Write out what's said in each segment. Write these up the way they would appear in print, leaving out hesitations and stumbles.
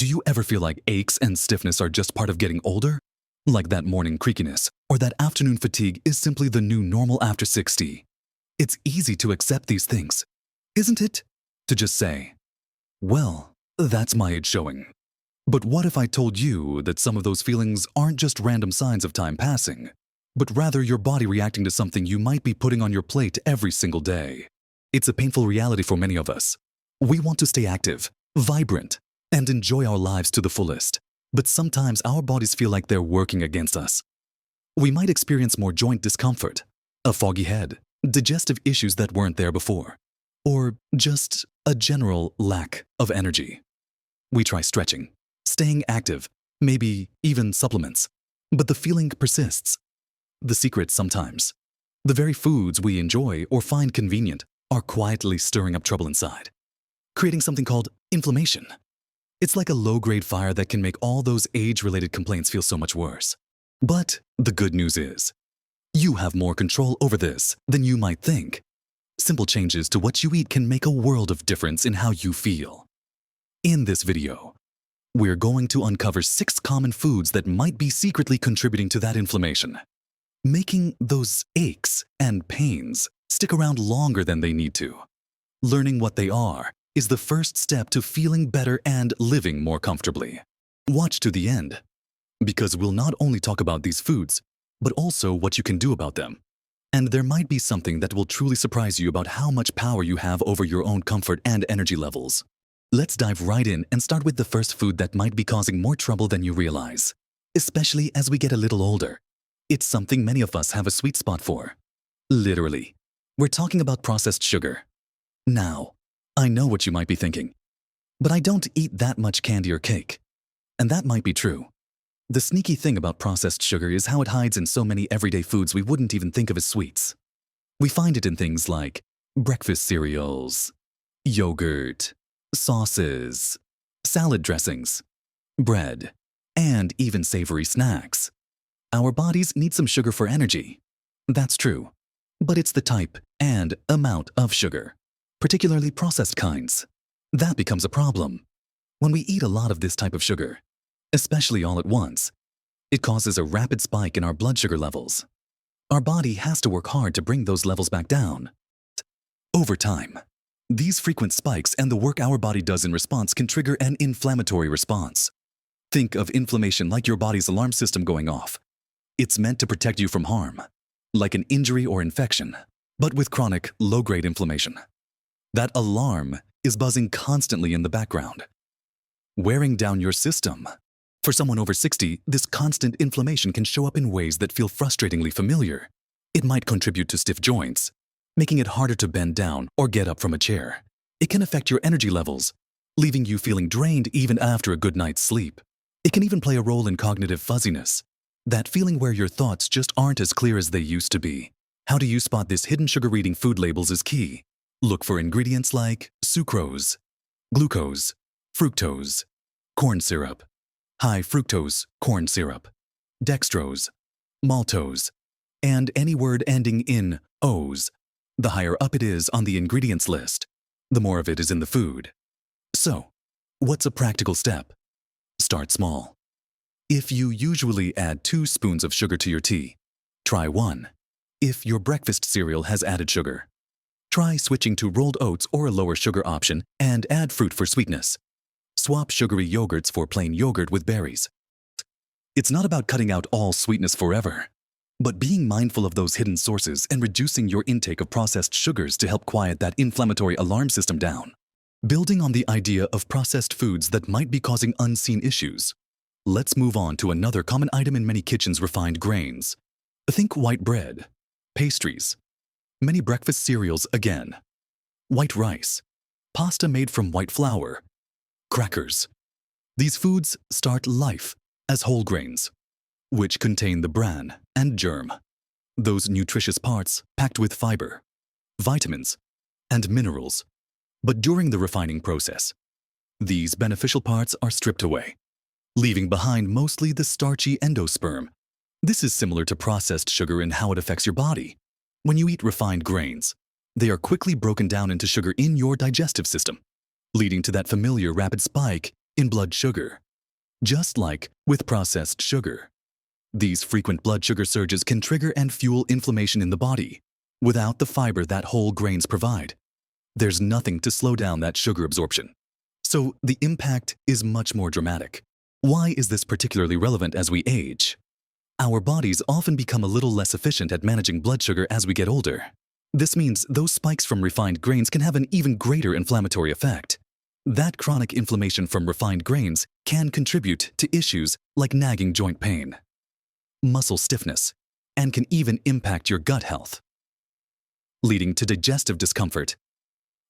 Do you ever feel like aches and stiffness are just part of getting older? Like that morning creakiness or that afternoon fatigue is simply the new normal after 60? It's easy to accept these things, isn't it? To just say, well, that's my age showing. But what if I told you that some of those feelings aren't just random signs of time passing, but rather your body reacting to something you might be putting on your plate every single day? It's a painful reality for many of us. We want to stay active, vibrant, and enjoy our lives to the fullest, but sometimes our bodies feel like they're working against us. We might experience more joint discomfort, a foggy head, digestive issues that weren't there before, or just a general lack of energy. We try stretching, staying active, maybe even supplements, but the feeling persists. The secret sometimes, the very foods we enjoy or find convenient are quietly stirring up trouble inside, creating something called inflammation. It's like a low-grade fire that can make all those age-related complaints feel so much worse. But the good news is, you have more control over this than you might think. Simple changes to what you eat can make a world of difference in how you feel. In this video, we're going to uncover 6 common foods that might be secretly contributing to that inflammation, making those aches and pains stick around longer than they need to. Learning what they are is the first step to feeling better and living more comfortably. Watch to the end, because we'll not only talk about these foods, but also what you can do about them. And there might be something that will truly surprise you about how much power you have over your own comfort and energy levels. Let's dive right in and start with the first food that might be causing more trouble than you realize, especially as we get a little older. It's something many of us have a sweet spot for. Literally, we're talking about processed sugar. Now, I know what you might be thinking, but I don't eat that much candy or cake. And that might be true. The sneaky thing about processed sugar is how it hides in so many everyday foods we wouldn't even think of as sweets. We find it in things like breakfast cereals, yogurt, sauces, salad dressings, bread, and even savory snacks. Our bodies need some sugar for energy. That's true. But it's the type and amount of sugar, particularly processed kinds, that becomes a problem. When we eat a lot of this type of sugar, especially all at once, it causes a rapid spike in our blood sugar levels. Our body has to work hard to bring those levels back down. Over time, these frequent spikes and the work our body does in response can trigger an inflammatory response. Think of inflammation like your body's alarm system going off. It's meant to protect you from harm, like an injury or infection, but with chronic, low-grade inflammation. That alarm is buzzing constantly in the background, wearing down your system. For someone over 60, this constant inflammation can show up in ways that feel frustratingly familiar. It might contribute to stiff joints, making it harder to bend down or get up from a chair. It can affect your energy levels, leaving you feeling drained even after a good night's sleep. It can even play a role in cognitive fuzziness, that feeling where your thoughts just aren't as clear as they used to be. How do you spot this hidden sugar reading food labels is key. Look for ingredients like sucrose, glucose, fructose, corn syrup, high fructose corn syrup, dextrose, maltose, and any word ending in "ose." The higher up it is on the ingredients list, the more of it is in the food. So, what's a practical step? Start small. If you usually add 2 spoons of sugar to your tea, try 1. If your breakfast cereal has added sugar, try switching to rolled oats or a lower sugar option and add fruit for sweetness. Swap sugary yogurts for plain yogurt with berries. It's not about cutting out all sweetness forever, but being mindful of those hidden sources and reducing your intake of processed sugars to help quiet that inflammatory alarm system down. Building on the idea of processed foods that might be causing unseen issues, let's move on to another common item in many kitchens: refined grains. Think white bread, pastries, many breakfast cereals again, white rice, pasta made from white flour, crackers. These foods start life as whole grains, which contain the bran and germ, those nutritious parts packed with fiber, vitamins, and minerals. But during the refining process, these beneficial parts are stripped away, leaving behind mostly the starchy endosperm. This is similar to processed sugar in how it affects your body. When you eat refined grains, they are quickly broken down into sugar in your digestive system, leading to that familiar rapid spike in blood sugar. Just like with processed sugar, these frequent blood sugar surges can trigger and fuel inflammation in the body. Without the fiber that whole grains provide, there's nothing to slow down that sugar absorption. So the impact is much more dramatic. Why is this particularly relevant as we age? Our bodies often become a little less efficient at managing blood sugar as we get older. This means those spikes from refined grains can have an even greater inflammatory effect. That chronic inflammation from refined grains can contribute to issues like nagging joint pain, muscle stiffness, and can even impact your gut health, leading to digestive discomfort.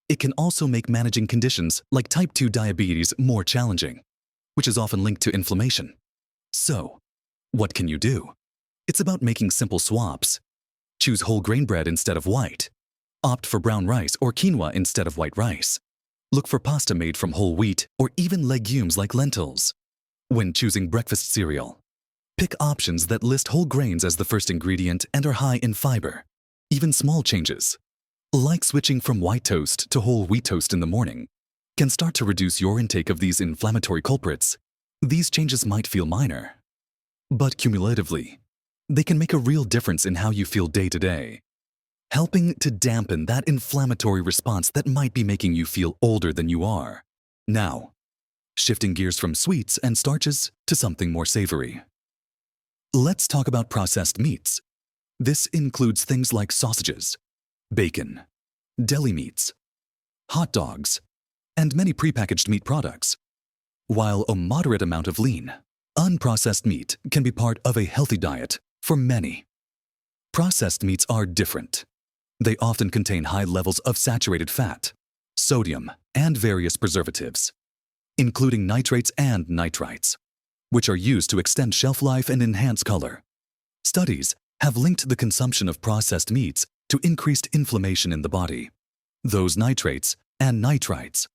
It can also make managing conditions like type 2 diabetes more challenging, which is often linked to inflammation. So, what can you do? It's about making simple swaps. Choose whole grain bread instead of white. Opt for brown rice or quinoa instead of white rice. Look for pasta made from whole wheat or even legumes like lentils. When choosing breakfast cereal, pick options that list whole grains as the first ingredient and are high in fiber. Even small changes, like switching from white toast to whole wheat toast in the morning, can start to reduce your intake of these inflammatory culprits. These changes might feel minor, but cumulatively, they can make a real difference in how you feel day to day, helping to dampen that inflammatory response that might be making you feel older than you are. Now, shifting gears from sweets and starches to something more savory. Let's talk about processed meats. This includes things like sausages, bacon, deli meats, hot dogs, and many prepackaged meat products. While a moderate amount of lean, unprocessed meat can be part of a healthy diet for many. Processed meats are different. They often contain high levels of saturated fat, sodium, and various preservatives, including nitrates and nitrites, which are used to extend shelf life and enhance color. Studies have linked the consumption of processed meats to increased inflammation in the body. Those nitrates and nitrites,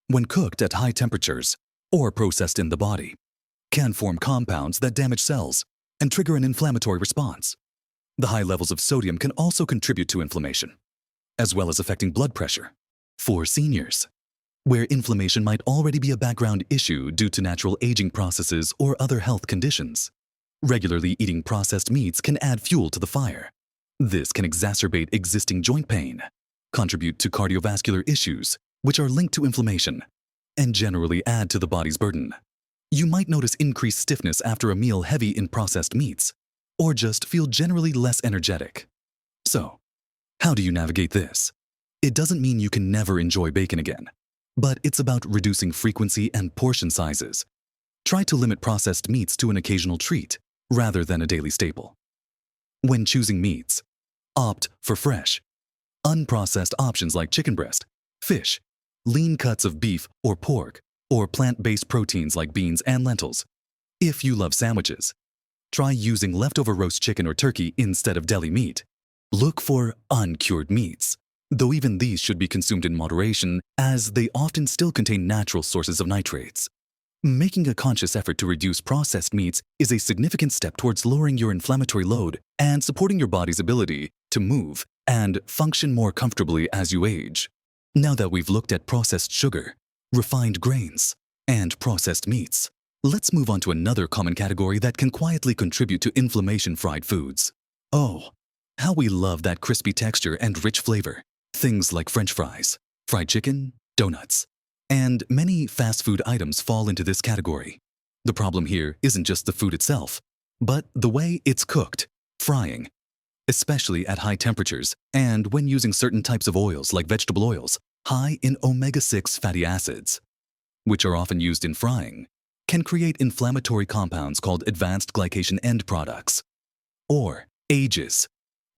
when cooked at high temperatures or processed in the body, can form compounds that damage cells and trigger an inflammatory response. The high levels of sodium can also contribute to inflammation, as well as affecting blood pressure. For seniors, where inflammation might already be a background issue due to natural aging processes or other health conditions, regularly eating processed meats can add fuel to the fire. This can exacerbate existing joint pain, contribute to cardiovascular issues, which are linked to inflammation, and generally add to the body's burden. You might notice increased stiffness after a meal heavy in processed meats, or just feel generally less energetic. So, how do you navigate this? It doesn't mean you can never enjoy bacon again, but it's about reducing frequency and portion sizes. Try to limit processed meats to an occasional treat rather than a daily staple. When choosing meats, opt for fresh, unprocessed options like chicken breast, fish, lean cuts of beef or pork, or plant-based proteins like beans and lentils. If you love sandwiches, try using leftover roast chicken or turkey instead of deli meat. Look for uncured meats, though even these should be consumed in moderation as they often still contain natural sources of nitrates. Making a conscious effort to reduce processed meats is a significant step towards lowering your inflammatory load and supporting your body's ability to move and function more comfortably as you age. Now that we've looked at processed sugar, refined grains, and processed meats, let's move on to another common category that can quietly contribute to inflammation: fried foods. Oh, how we love that crispy texture and rich flavor. Things like French fries, fried chicken, donuts, and many fast food items fall into this category. The problem here isn't just the food itself, but the way it's cooked, frying, especially at high temperatures and when using certain types of oils like vegetable oils, high in omega-6 fatty acids, which are often used in frying, can create inflammatory compounds called advanced glycation end products, or AGEs.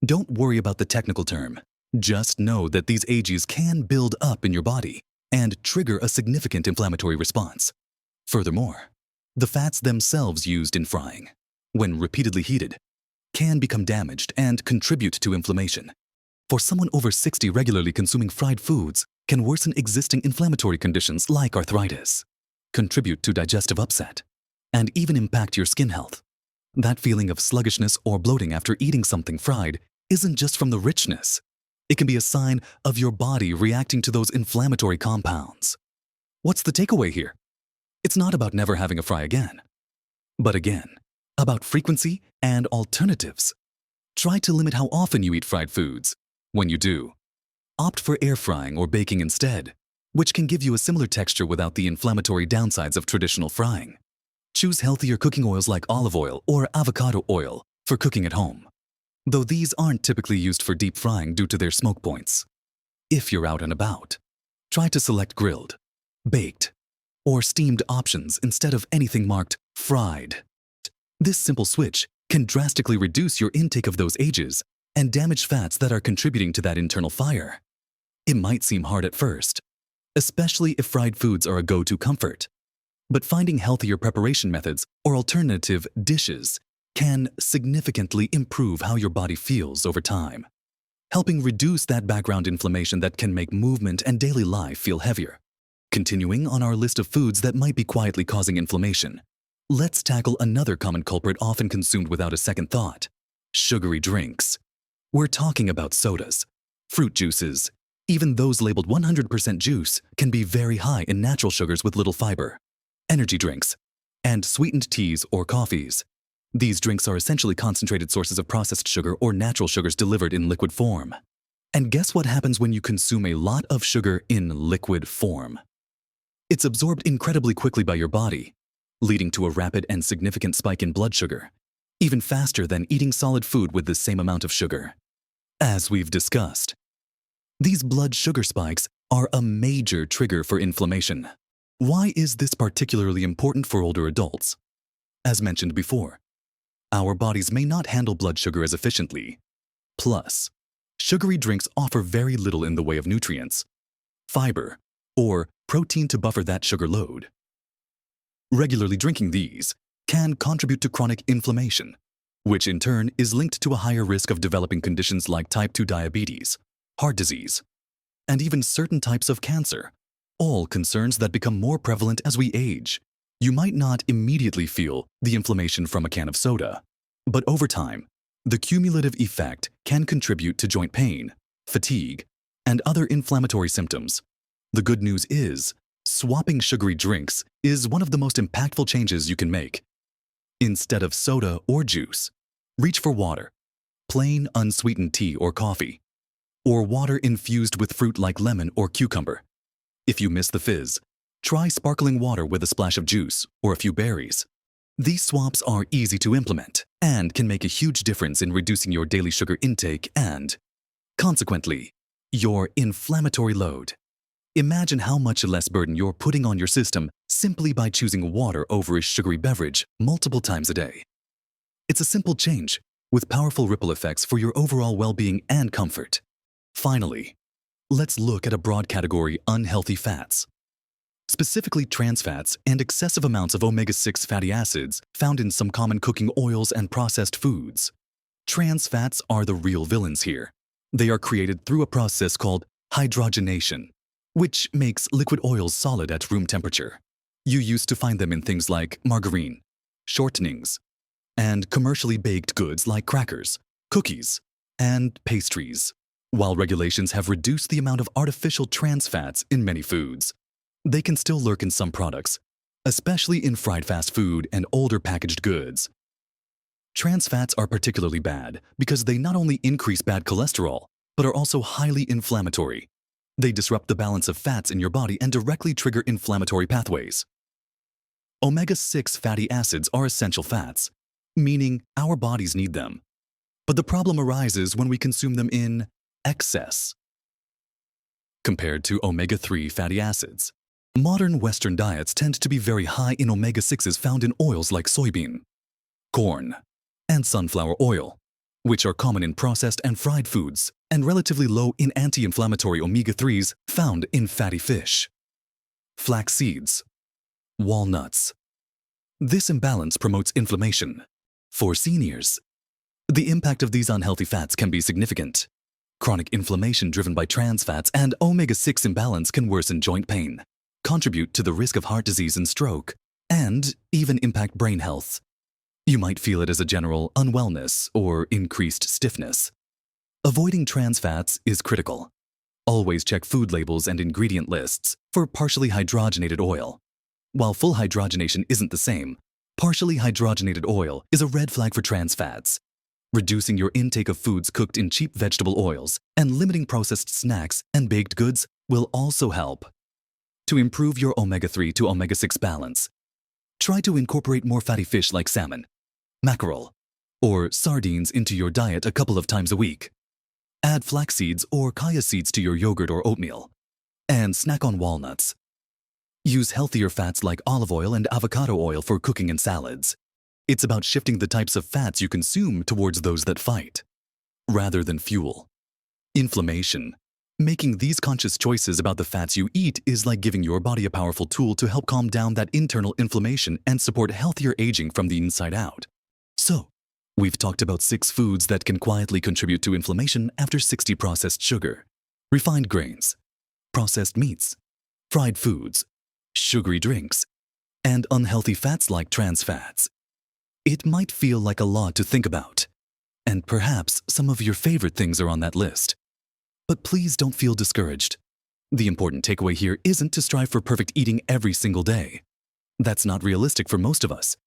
Don't worry about the technical term. Just know that these AGEs can build up in your body and trigger a significant inflammatory response. Furthermore, the fats themselves used in frying, when repeatedly heated, can become damaged and contribute to inflammation. For someone over 60, regularly consuming fried foods can worsen existing inflammatory conditions like arthritis, contribute to digestive upset, and even impact your skin health. That feeling of sluggishness or bloating after eating something fried isn't just from the richness. It can be a sign of your body reacting to those inflammatory compounds. What's the takeaway here? It's not about never having a fry again, but again, about frequency and alternatives. Try to limit how often you eat fried foods. When you do, opt for air frying or baking instead, which can give you a similar texture without the inflammatory downsides of traditional frying. Choose healthier cooking oils like olive oil or avocado oil for cooking at home, though these aren't typically used for deep frying due to their smoke points. If you're out and about, try to select grilled, baked, or steamed options instead of anything marked fried. This simple switch can drastically reduce your intake of those ages and damaged fats that are contributing to that internal fire. It might seem hard at first, especially if fried foods are a go-to comfort, but finding healthier preparation methods or alternative dishes can significantly improve how your body feels over time, helping reduce that background inflammation that can make movement and daily life feel heavier. Continuing on our list of foods that might be quietly causing inflammation, let's tackle another common culprit often consumed without a second thought: sugary drinks. We're talking about sodas, fruit juices. Even those labeled 100% juice can be very high in natural sugars with little fiber, energy drinks, and sweetened teas or coffees. These drinks are essentially concentrated sources of processed sugar or natural sugars delivered in liquid form. And guess what happens when you consume a lot of sugar in liquid form? It's absorbed incredibly quickly by your body, leading to a rapid and significant spike in blood sugar, even faster than eating solid food with the same amount of sugar. As we've discussed, these blood sugar spikes are a major trigger for inflammation. Why is this particularly important for older adults? As mentioned before, our bodies may not handle blood sugar as efficiently. Plus, sugary drinks offer very little in the way of nutrients, fiber, or protein to buffer that sugar load. Regularly drinking these can contribute to chronic inflammation, which in turn is linked to a higher risk of developing conditions like type 2 diabetes, heart disease, and even certain types of cancer, all concerns that become more prevalent as we age. You might not immediately feel the inflammation from a can of soda, but over time, the cumulative effect can contribute to joint pain, fatigue, and other inflammatory symptoms. The good news is, swapping sugary drinks is one of the most impactful changes you can make. Instead of soda or juice, reach for water, plain unsweetened tea or coffee, or water infused with fruit like lemon or cucumber. If you miss the fizz, try sparkling water with a splash of juice or a few berries. These swaps are easy to implement and can make a huge difference in reducing your daily sugar intake and, consequently, your inflammatory load. Imagine how much less burden you're putting on your system simply by choosing water over a sugary beverage multiple times a day. It's a simple change with powerful ripple effects for your overall well-being and comfort. Finally, let's look at a broad category: unhealthy fats. Specifically trans fats and excessive amounts of omega-6 fatty acids found in some common cooking oils and processed foods. Trans fats are the real villains here. They are created through a process called hydrogenation, which makes liquid oils solid at room temperature. You used to find them in things like margarine, shortenings, and commercially baked goods like crackers, cookies, and pastries. While regulations have reduced the amount of artificial trans fats in many foods, they can still lurk in some products, especially in fried fast food and older packaged goods. Trans fats are particularly bad because they not only increase bad cholesterol, but are also highly inflammatory. They disrupt the balance of fats in your body and directly trigger inflammatory pathways. Omega-6 fatty acids are essential fats, meaning our bodies need them. But the problem arises when we consume them in excess. Compared to omega-3 fatty acids, modern Western diets tend to be very high in omega-6s found in oils like soybean, corn, and sunflower oil, which are common in processed and fried foods, and relatively low in anti-inflammatory omega-3s found in fatty fish, flax seeds, walnuts. This imbalance promotes inflammation. For seniors, the impact of these unhealthy fats can be significant. Chronic inflammation driven by trans fats and omega-6 imbalance can worsen joint pain, contribute to the risk of heart disease and stroke, and even impact brain health. You might feel it as a general unwellness or increased stiffness. Avoiding trans fats is critical. Always check food labels and ingredient lists for partially hydrogenated oil, While full hydrogenation isn't the same, partially hydrogenated oil is a red flag for trans fats. Reducing your intake of foods cooked in cheap vegetable oils and limiting processed snacks and baked goods will also help. To improve your omega-3 to omega-6 balance, try to incorporate more fatty fish like salmon, mackerel, or sardines into your diet a couple of times a week. Add flax seeds or chia seeds to your yogurt or oatmeal, and snack on walnuts. Use healthier fats like olive oil and avocado oil for cooking and salads. It's about shifting the types of fats you consume towards those that fight, rather than fuel inflammation. Making these conscious choices about the fats you eat is like giving your body a powerful tool to help calm down that internal inflammation and support healthier aging from the inside out. So, we've talked about 6 foods that can quietly contribute to inflammation after 60 processed sugar, refined grains, processed meats, fried foods, sugary drinks, and unhealthy fats like trans fats. It might feel like a lot to think about, and perhaps some of your favorite things are on that list. But please don't feel discouraged. The important takeaway here isn't to strive for perfect eating every single day. That's not realistic for most of us.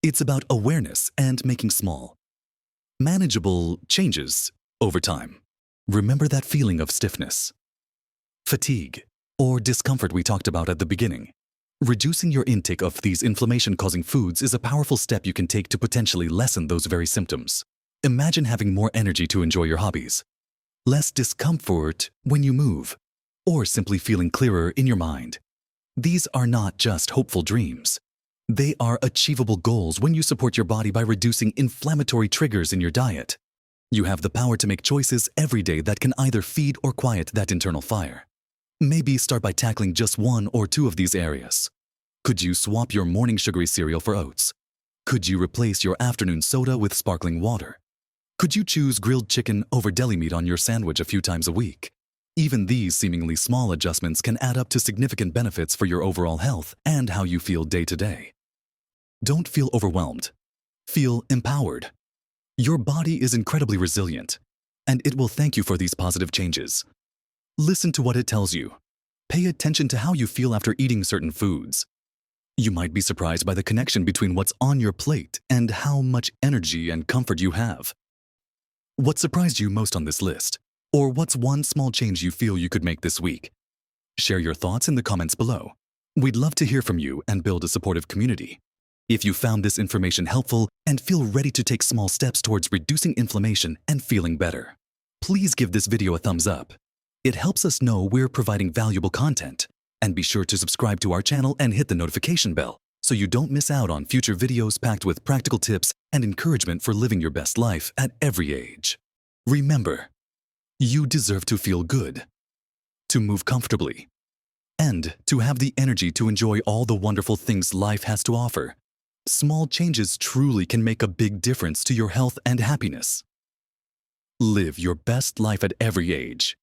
It's about awareness and making small, manageable changes over time. Remember that feeling of stiffness, fatigue, or discomfort we talked about at the beginning. Reducing your intake of these inflammation-causing foods is a powerful step you can take to potentially lessen those very symptoms. Imagine having more energy to enjoy your hobbies, less discomfort when you move, or simply feeling clearer in your mind. These are not just hopeful dreams. They are achievable goals when you support your body by reducing inflammatory triggers in your diet. You have the power to make choices every day that can either feed or quiet that internal fire. Maybe start by tackling just 1 or 2 of these areas. Could you swap your morning sugary cereal for oats? Could you replace your afternoon soda with sparkling water? Could you choose grilled chicken over deli meat on your sandwich a few times a week? Even these seemingly small adjustments can add up to significant benefits for your overall health and how you feel day to day. Don't feel overwhelmed. Feel empowered. Your body is incredibly resilient, and it will thank you for these positive changes. Listen to what it tells you. Pay attention to how you feel after eating certain foods. You might be surprised by the connection between what's on your plate and how much energy and comfort you have. What surprised you most on this list? Or what's one small change you feel you could make this week? Share your thoughts in the comments below. We'd love to hear from you and build a supportive community. If you found this information helpful and feel ready to take small steps towards reducing inflammation and feeling better, please give this video a thumbs up. It helps us know we're providing valuable content. And be sure to subscribe to our channel and hit the notification bell so you don't miss out on future videos packed with practical tips and encouragement for living your best life at every age. Remember, you deserve to feel good, to move comfortably, and to have the energy to enjoy all the wonderful things life has to offer. Small changes truly can make a big difference to your health and happiness. Live your best life at every age.